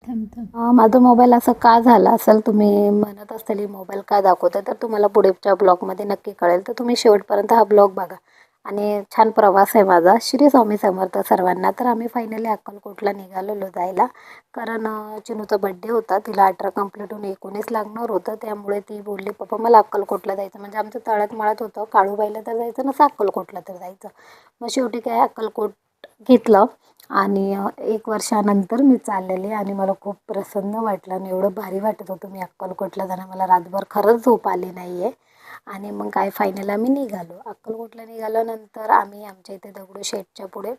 माझा मोबाईल असं का झाला असेल, तुम्ही म्हणत असताल ही मोबाईल का दाखवते, तर तुम्हाला पुढच्या ब्लॉगमध्ये नक्की कळेल. तर तुम्ही शेवटपर्यंत हा ब्लॉग बघा. आणि छान प्रवास आहे माझा. श्री स्वामी समर्थ सर्वांना. तर आम्ही फायनली अक्कलकोटला निघालेलो जायला, कारण चिनूचा बड्डे होता. तिला 18 कंप्लीट होऊन 19 लागणार होतं. त्यामुळे ती बोलली, पप्पा मला अक्कलकोटला जायचं. म्हणजे आमचं तळ्यात मळ्यात होतं, काळूबाईला तर जायचं नसं अक्कलकोटला तर जायचं. मग शेवटी काय अक्कलकोट घेतलं. आणि 1 वर्षानंतर मी चाललेले आणि मला खूप प्रसन्न वाटलं आणि एवढं भारी वाटत होतं. मी अक्कलकोटला जाणं, मला रातभर खरंच झोप आली नाही आहे. आणि मग काय फायनल आम्ही निघालो. अक्कलकोटला निघाल्यानंतर आम्ही आमच्या इथे दगडूशेठच्या पुढे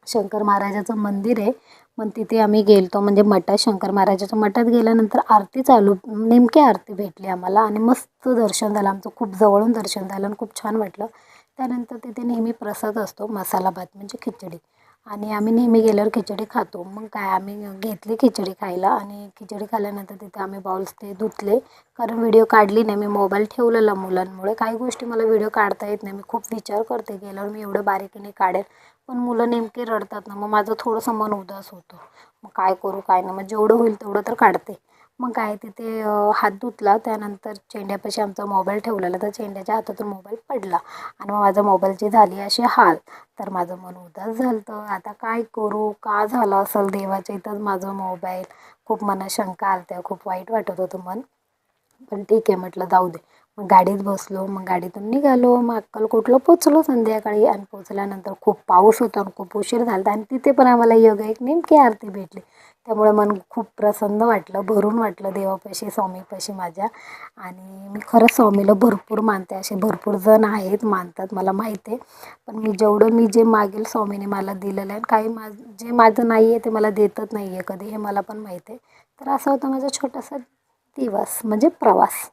शंकर महाराजाचं मंदिर आहे. मग तिथे आम्ही गेलतो, म्हणजे मठात, शंकर महाराजाच्या मठात गेल्यानंतर आरती चालू, नेमकी आरती भेटली आम्हाला आणि मस्त दर्शन झालं आमचं. खूप जवळून दर्शन झालं आणि खूप छान वाटलं. त्यानंतर तिथे नेहमी प्रसाद असतो, मसाला भात म्हणजे खिचडी. आणि आम्ही नेहमी गेल्यावर खिचडी खातो. मग काय आम्ही घेतली खिचडी खायला आणि खिचडी खाल्ल्यानंतर तिथे आम्ही बाउल्स ते धुतले, कारण व्हिडिओ काढली नाही. मी मोबाईल ठेवलेला मुलांमुळे. काही गोष्टी मला व्हिडिओ काढता येत नाही. मी खूप विचार करते गेल्यावर मी एवढं बारीकीने काढेल, पण मुलं नेमके रडतात ना, मग माझं थोडंसं मन उदास होतं. मग काय करू काय नाही, मग जेवढं होईल तेवढं तर काढते. मग काय तिथे हात धुतला. त्यानंतर चेंड्यापाशी आमचा मोबाईल ठेवलेला, तर चेंड्याच्या हातातून मोबाईल पडला आणि मग माझ्या मोबाईलची झाली अशी हाल. तर माझं मन उदास झालं होतं. आता काय करू, का झालं असेल देवाच्या इथंच माझं मोबाईल. खूप मनात शंका आल्या, खूप वाईट वाटत होतं मन. पण ठीक आहे म्हटलं जाऊ दे. मग गाडीत बसलो, मग गाडीतून निघालो. मग अक्कलकोटला पोचलो संध्याकाळी आणि पोचल्यानंतर खूप पाऊस होता आणि खूप उशीर झाला होता आणि तिथे पण आम्हाला योगायोग नेमकी आरती भेटली. त्यामुळे मन खूप प्रसन्न वाटलं, भरून वाटलं देवापाशी, स्वामीपाशी माझ्या. आणि मी खरंच स्वामीला भरपूर मानते. असे भरपूर जण आहेत मानतात, मला माहीत आहे. पण मी जेवढं मी जे मागेल स्वामीने मला दिलेलं आहे. काही जे माझं नाही आहे ते मला देतच नाही आहे कधी, हे मला पण माहीत आहे. तर असा होता माझा छोटासा दिवस म्हणजे प्रवास.